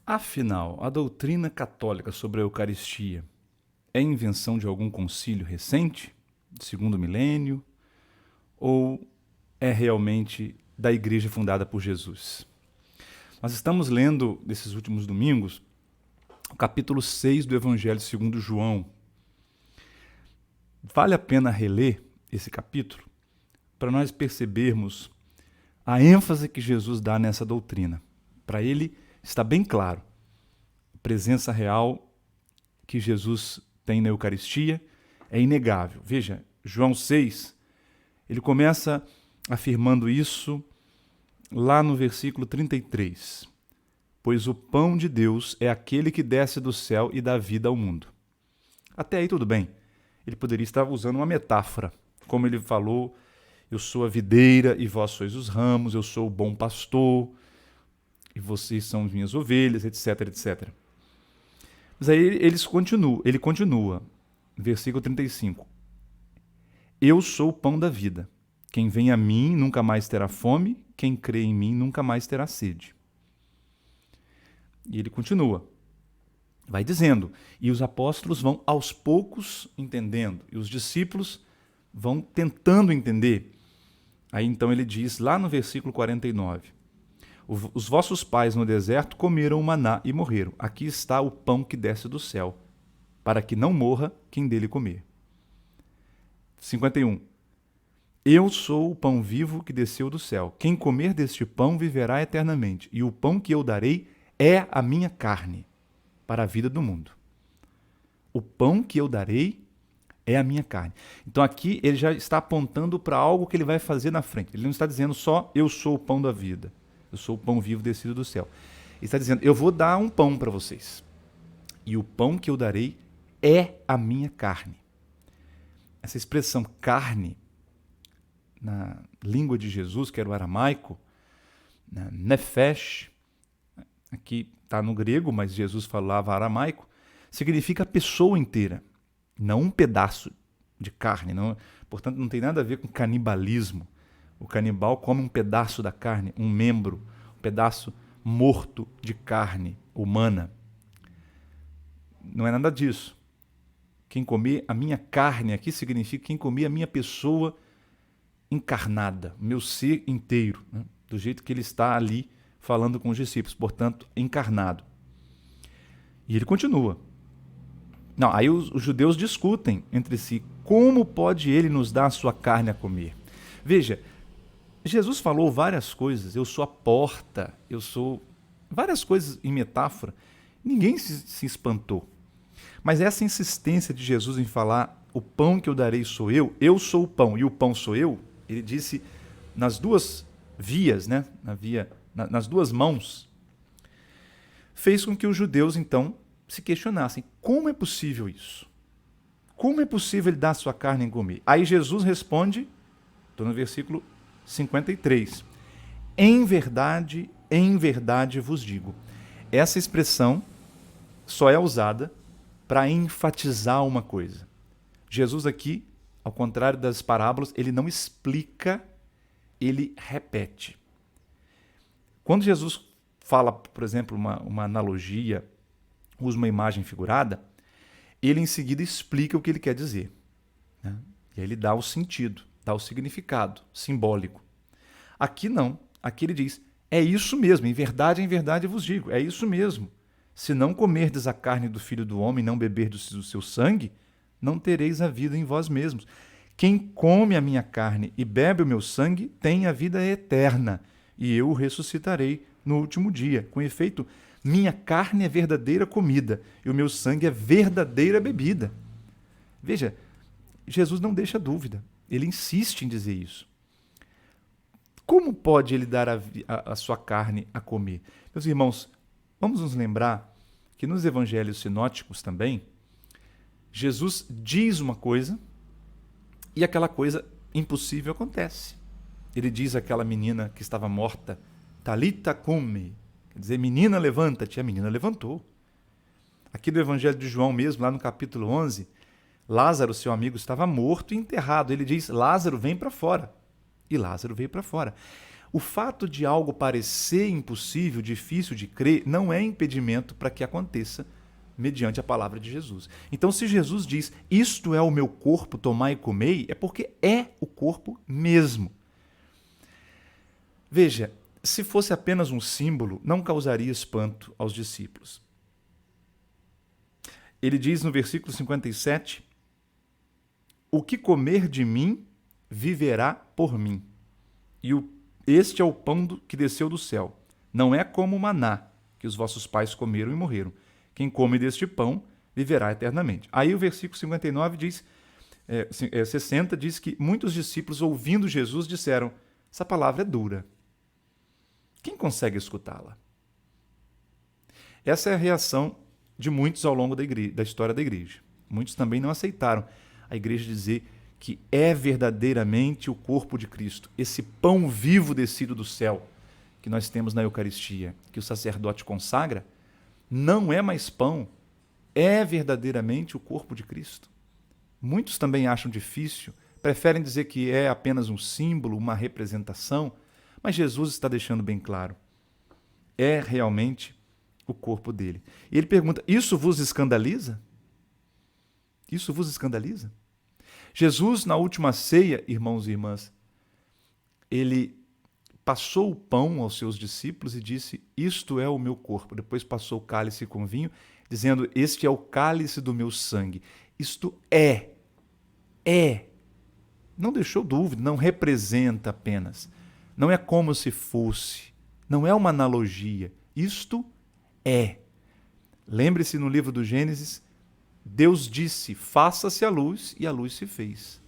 Afinal, a doutrina católica sobre a Eucaristia é invenção de algum concílio recente, segundo milênio, ou é realmente da igreja fundada por Jesus? Nós estamos lendo, nesses últimos domingos, o capítulo 6 do Evangelho segundo João. Vale a pena reler esse capítulo para nós percebermos a ênfase que Jesus dá nessa doutrina. Para ele está bem claro a presença real que Jesus tem na Eucaristia é inegável. Veja, João 6, ele começa afirmando isso lá no versículo 33. Pois o pão de Deus é aquele que desce do céu e dá vida ao mundo. Até aí tudo bem. Ele poderia estar usando uma metáfora. Como ele falou, eu sou a videira e vós sois os ramos, eu sou o bom pastor e vocês são as minhas ovelhas, etc, etc. Mas aí ele continua, versículo 35. Eu sou o pão da vida. Quem vem a mim nunca mais terá fome, quem crê em mim nunca mais terá sede. E ele continua, vai dizendo, e os apóstolos vão aos poucos entendendo, e os discípulos vão tentando entender. Aí então ele diz lá no versículo 49, os vossos pais no deserto comeram o maná e morreram. Aqui está o pão que desce do céu, para que não morra quem dele comer. 51. Eu sou o pão vivo que desceu do céu. Quem comer deste pão viverá eternamente, e o pão que eu darei é a minha carne, para a vida do mundo. O pão que eu darei é a minha carne. Então aqui ele já está apontando para algo que ele vai fazer na frente. Ele não está dizendo só eu sou o pão da vida. Eu sou o pão vivo descido do céu. Ele está dizendo, eu vou dar um pão para vocês. E o pão que eu darei é a minha carne. Essa expressão carne, na língua de Jesus, que era o aramaico, nefesh, aqui está no grego, mas Jesus falava aramaico, significa a pessoa inteira, não um pedaço de carne. Não, portanto, não tem nada a ver com canibalismo. O canibal come um pedaço da carne, um membro, um pedaço morto de carne humana. Não é nada disso. Quem comer a minha carne aqui significa quem comer a minha pessoa encarnada, o meu ser inteiro, né? Do jeito que ele está ali falando com os discípulos, portanto, encarnado. E ele continua. Não, aí os judeus discutem entre si, como pode ele nos dar a sua carne a comer? Veja, Jesus falou várias coisas, eu sou a porta, eu sou... várias coisas em metáfora. Ninguém se espantou. Mas essa insistência de Jesus em falar, o pão que eu darei sou eu sou o pão e o pão sou eu, ele disse nas duas vias, né? Nas duas mãos, fez com que os judeus, então, se questionassem, como é possível isso? Como é possível ele dar a sua carne em comer? Aí Jesus responde, estou no versículo 53, em verdade vos digo. Essa expressão só é usada para enfatizar uma coisa. Jesus aqui, ao contrário das parábolas, ele não explica, ele repete. Quando Jesus fala, por exemplo, uma analogia, usa uma imagem figurada, ele em seguida explica o que ele quer dizer, né? E aí ele dá o sentido, dá o significado simbólico. Aqui não, aqui ele diz, é isso mesmo, em verdade vos digo, é isso mesmo. Se não comerdes a carne do Filho do Homem e não beberdes do seu sangue, não tereis a vida em vós mesmos. Quem come a minha carne e bebe o meu sangue tem a vida eterna, e eu o ressuscitarei no último dia. Com efeito, minha carne é verdadeira comida e o meu sangue é verdadeira bebida. Veja, Jesus não deixa dúvida, ele insiste em dizer isso. Como pode ele dar a sua carne a comer? Meus irmãos, vamos nos lembrar que nos evangelhos sinóticos também, Jesus diz uma coisa e aquela coisa impossível acontece. Ele diz àquela menina que estava morta, Talita cumi, quer dizer, menina, levanta-te. A menina levantou. Aqui do Evangelho de João mesmo, lá no capítulo 11, Lázaro, seu amigo, estava morto e enterrado. Ele diz, Lázaro, vem para fora. E Lázaro veio para fora. O fato de algo parecer impossível, difícil de crer, não é impedimento para que aconteça mediante a palavra de Jesus. Então, se Jesus diz, isto é o meu corpo, tomai e comei, é porque é o corpo mesmo. Veja, se fosse apenas um símbolo, não causaria espanto aos discípulos. Ele diz no versículo 57, o que comer de mim, viverá por mim. E este é o pão que desceu do céu. Não é como o maná, que os vossos pais comeram e morreram. Quem come deste pão, viverá eternamente. Aí o versículo 59 diz, 60 diz que muitos discípulos, ouvindo Jesus, disseram, essa palavra é dura. Quem consegue escutá-la? Essa é a reação de muitos ao longo da história da igreja. Muitos também não aceitaram a igreja dizer que é verdadeiramente o corpo de Cristo, esse pão vivo descido do céu que nós temos na Eucaristia, que o sacerdote consagra, não é mais pão, é verdadeiramente o corpo de Cristo. Muitos também acham difícil, preferem dizer que é apenas um símbolo, uma representação, mas Jesus está deixando bem claro, é realmente o corpo dele. E ele pergunta, isso vos escandaliza? Isso vos escandaliza? Jesus, na última ceia, irmãos e irmãs, ele passou o pão aos seus discípulos e disse, isto é o meu corpo. Depois passou o cálice com vinho, dizendo, este é o cálice do meu sangue. Isto é. Não deixou dúvida, não representa apenas. Não é como se fosse. Não é uma analogia. Isto é. Lembre-se no livro do Gênesis, Deus disse, faça-se a luz, e a luz se fez.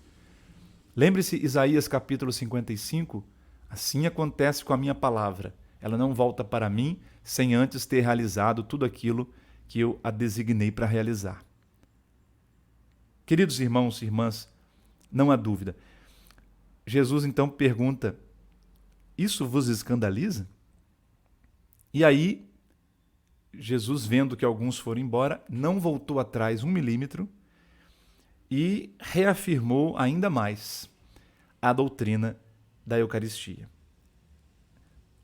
Lembre-se Isaías capítulo 55, assim acontece com a minha palavra. Ela não volta para mim sem antes ter realizado tudo aquilo que eu a designei para realizar. Queridos irmãos e irmãs, não há dúvida. Jesus então pergunta, isso vos escandaliza? E aí, Jesus, vendo que alguns foram embora, não voltou atrás 1 milímetro e reafirmou ainda mais a doutrina da Eucaristia.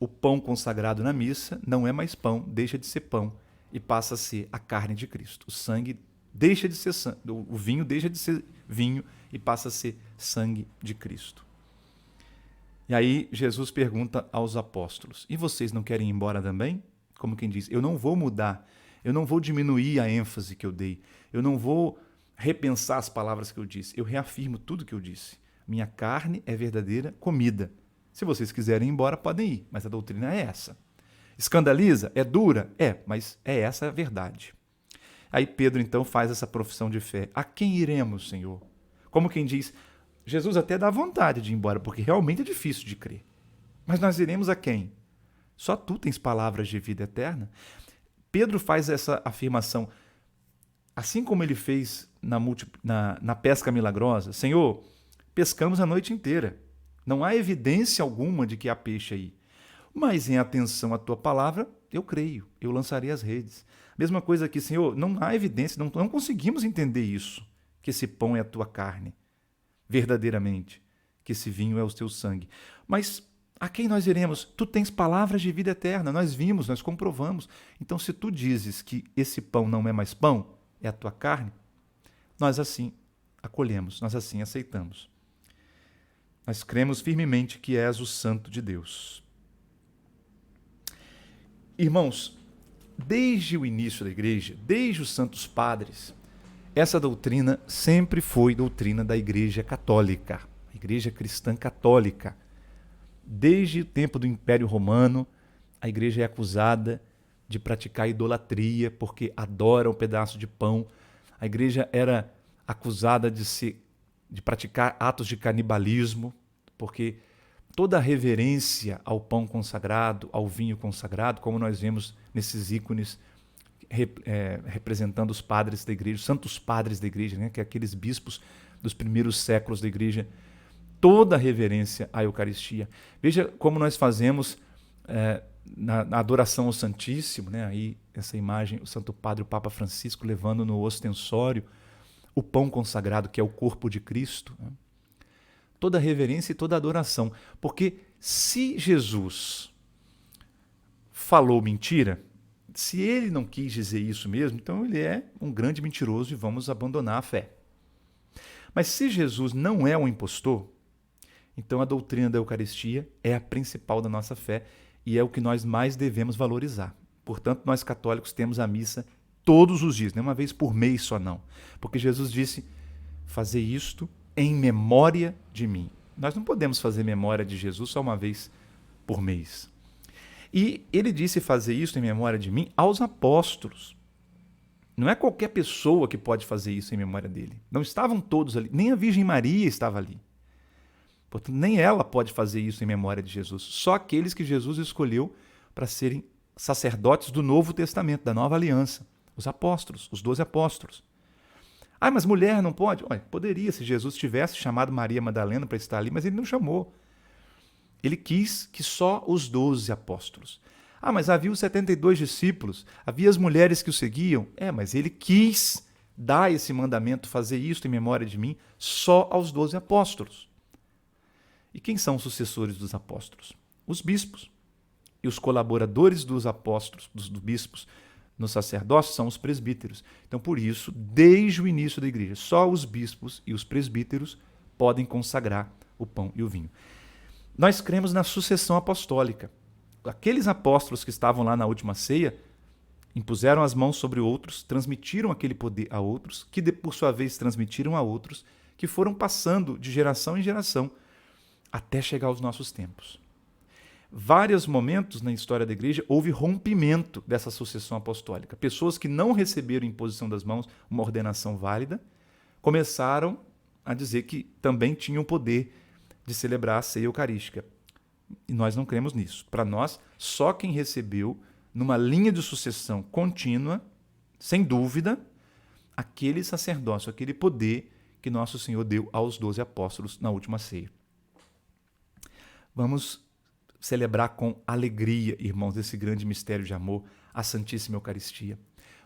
O pão consagrado na missa não é mais pão, deixa de ser pão e passa a ser a carne de Cristo. O sangue deixa de ser sangue, o vinho deixa de ser vinho e passa a ser sangue de Cristo. E aí Jesus pergunta aos apóstolos, e vocês não querem ir embora também? Como quem diz, eu não vou mudar, eu não vou diminuir a ênfase que eu dei, eu não vou repensar as palavras que eu disse, eu reafirmo tudo que eu disse. Minha carne é verdadeira comida. Se vocês quiserem ir embora, podem ir, mas a doutrina é essa. Escandaliza? É dura? É, mas é essa a verdade. Aí Pedro então faz essa profissão de fé. A quem iremos, Senhor? Como quem diz, Jesus até dá vontade de ir embora, porque realmente é difícil de crer. Mas nós iremos a quem? Só tu tens palavras de vida eterna. Pedro faz essa afirmação, assim como ele fez na pesca milagrosa. Senhor, pescamos a noite inteira. Não há evidência alguma de que há peixe aí. Mas em atenção à tua palavra, eu creio, eu lançarei as redes. Mesma coisa aqui, Senhor, não há evidência, não conseguimos entender isso, que esse pão é a tua carne, verdadeiramente, que esse vinho é o teu sangue. Mas a quem nós iremos? Tu tens palavras de vida eterna, nós vimos, nós comprovamos. Então, se tu dizes que esse pão não é mais pão, é a tua carne, nós assim acolhemos, nós assim aceitamos. Nós cremos firmemente que és o Santo de Deus. Irmãos, desde o início da igreja, desde os santos padres, essa doutrina sempre foi doutrina da Igreja Católica, a Igreja Cristã Católica. Desde o tempo do Império Romano, a igreja é acusada de praticar idolatria porque adora um pedaço de pão. A igreja era acusada de praticar atos de canibalismo, porque toda a reverência ao pão consagrado, ao vinho consagrado, como nós vemos nesses ícones representando os padres da igreja, os santos padres da igreja, né, que é aqueles bispos dos primeiros séculos da igreja, toda a reverência à Eucaristia. Veja como nós fazemos na adoração ao Santíssimo, né, aí essa imagem, o Santo Padre, o Papa Francisco, levando no ostensório o pão consagrado, que é o corpo de Cristo, né? Toda a reverência e toda a adoração, porque Se Jesus falou mentira, se ele não quis dizer isso mesmo, então ele é um grande mentiroso e vamos abandonar a fé. Mas se Jesus não é um impostor, então a doutrina da Eucaristia é a principal da nossa fé e é o que nós mais devemos valorizar. Portanto, nós católicos temos a missa todos os dias, não é uma vez por mês só não. Porque Jesus disse, fazer isto em memória de mim. Nós não podemos fazer memória de Jesus só uma vez por mês. E ele disse fazer isso em memória de mim aos apóstolos. Não é qualquer pessoa que pode fazer isso em memória dele. Não estavam todos ali, nem a Virgem Maria estava ali. Portanto, nem ela pode fazer isso em memória de Jesus. Só aqueles que Jesus escolheu para serem sacerdotes do Novo Testamento, da Nova Aliança. Os apóstolos, os 12 apóstolos. Ah, mas mulher não pode? Olha, poderia se Jesus tivesse chamado Maria Madalena para estar ali, mas ele não chamou. Ele quis que só os 12 apóstolos. Ah, mas havia os 72 discípulos, havia as mulheres que o seguiam. Mas ele quis dar esse mandamento, fazer isso em memória de mim, só aos 12 apóstolos. E quem são os sucessores dos apóstolos? Os bispos. E os colaboradores dos apóstolos, dos bispos, no sacerdócio são os presbíteros. Então, por isso, desde o início da igreja, só os bispos e os presbíteros podem consagrar o pão e o vinho. Nós cremos na sucessão apostólica. Aqueles apóstolos que estavam lá na última ceia impuseram as mãos sobre outros, transmitiram aquele poder a outros, que por sua vez transmitiram a outros, que foram passando de geração em geração até chegar aos nossos tempos. Vários momentos na história da igreja houve rompimento dessa sucessão apostólica. Pessoas que não receberam imposição das mãos uma ordenação válida começaram a dizer que também tinham o poder de celebrar a ceia eucarística. E nós não cremos nisso. Para nós, só quem recebeu, numa linha de sucessão contínua, sem dúvida, aquele sacerdócio, aquele poder que nosso Senhor deu aos 12 apóstolos na última ceia. Vamos celebrar com alegria, irmãos, esse grande mistério de amor, a Santíssima Eucaristia.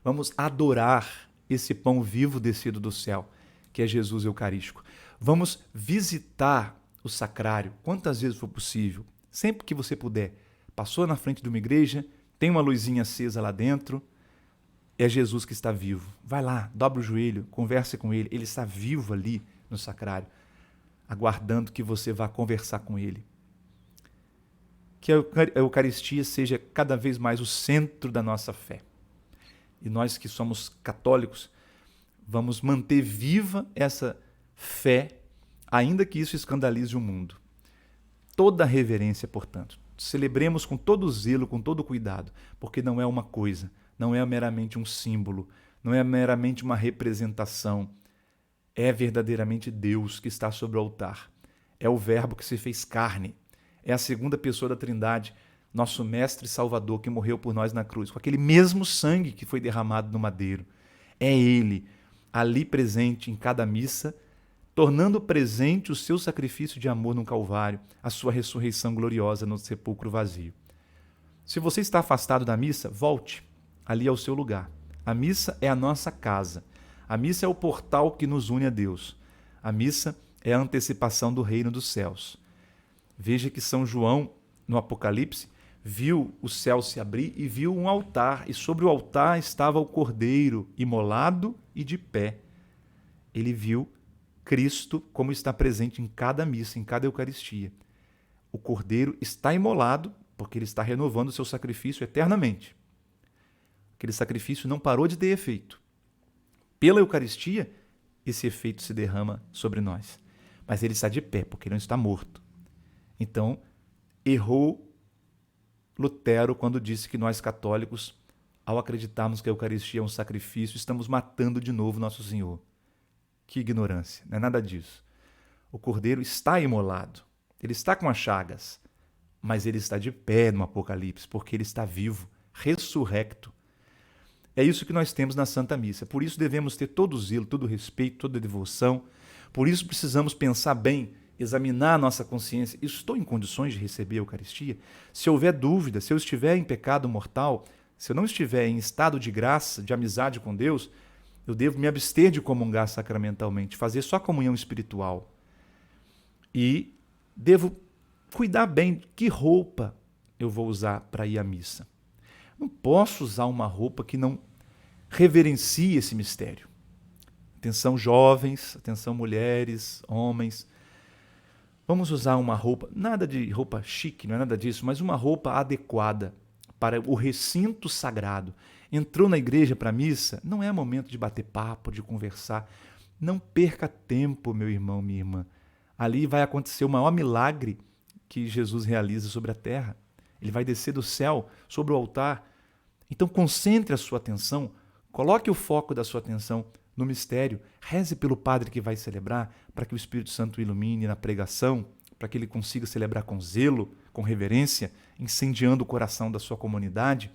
Vamos adorar esse pão vivo descido do céu, que é Jesus Eucarístico. Vamos visitar o sacrário quantas vezes for possível, sempre que você puder. Passou na frente de uma igreja, tem uma luzinha acesa lá dentro, é Jesus que está vivo. Vai lá, dobra o joelho, converse com ele, ele está vivo ali no sacrário, aguardando que você vá conversar com ele. Que a Eucaristia seja cada vez mais o centro da nossa fé. E nós que somos católicos, vamos manter viva essa fé, ainda que isso escandalize o mundo. Toda a reverência, portanto. Celebremos com todo zelo, com todo cuidado, porque não é uma coisa, não é meramente um símbolo, não é meramente uma representação. É verdadeiramente Deus que está sobre o altar. É o Verbo que se fez carne. É a segunda pessoa da Trindade, nosso Mestre e Salvador, que morreu por nós na cruz, com aquele mesmo sangue que foi derramado no madeiro. É Ele, ali presente em cada missa, tornando presente o seu sacrifício de amor no Calvário, a sua ressurreição gloriosa no sepulcro vazio. Se você está afastado da missa, volte ali ao seu lugar. A missa é a nossa casa. A missa é o portal que nos une a Deus. A missa é a antecipação do reino dos céus. Veja que São João, no Apocalipse, viu o céu se abrir e viu um altar, e sobre o altar estava o Cordeiro, imolado e de pé. Ele viu Cristo como está presente em cada missa, em cada Eucaristia. O Cordeiro está imolado, porque ele está renovando o seu sacrifício eternamente. Aquele sacrifício não parou de ter efeito. Pela Eucaristia, esse efeito se derrama sobre nós. Mas ele está de pé, porque ele não está morto. Então, errou Lutero quando disse que nós católicos, ao acreditarmos que a Eucaristia é um sacrifício, estamos matando de novo nosso Senhor. Que ignorância, não é nada disso. O Cordeiro está imolado, ele está com as chagas, mas ele está de pé no Apocalipse, porque ele está vivo, ressurrecto. É isso que nós temos na Santa Missa. Por isso devemos ter todo o zelo, todo o respeito, toda a devoção. Por isso precisamos pensar bem, examinar a nossa consciência. Estou em condições de receber a Eucaristia? Se houver dúvida, se eu estiver em pecado mortal, se eu não estiver em estado de graça, de amizade com Deus, eu devo me abster de comungar sacramentalmente, fazer só comunhão espiritual. E devo cuidar bem de que roupa eu vou usar para ir à missa. Não posso usar uma roupa que não reverencie esse mistério. Atenção jovens, atenção mulheres, homens. Vamos usar uma roupa, nada de roupa chique, não é nada disso, mas uma roupa adequada para o recinto sagrado. Entrou na igreja para a missa, não é momento de bater papo, de conversar. Não perca tempo, meu irmão, minha irmã. Ali vai acontecer o maior milagre que Jesus realiza sobre a terra. Ele vai descer do céu sobre o altar. Então concentre a sua atenção, coloque o foco da sua atenção no mistério, reze pelo padre que vai celebrar, para que o Espírito Santo o ilumine na pregação, para que ele consiga celebrar com zelo, com reverência, incendiando o coração da sua comunidade.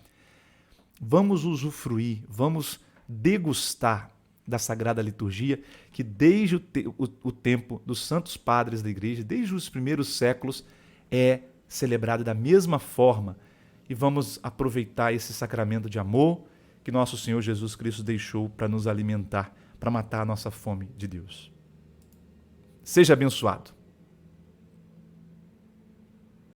Vamos usufruir, vamos degustar da Sagrada Liturgia, que desde o tempo dos santos padres da igreja, desde os primeiros séculos, é celebrada da mesma forma. E vamos aproveitar esse sacramento de amor que nosso Senhor Jesus Cristo deixou para nos alimentar, para matar a nossa fome de Deus. Seja abençoado.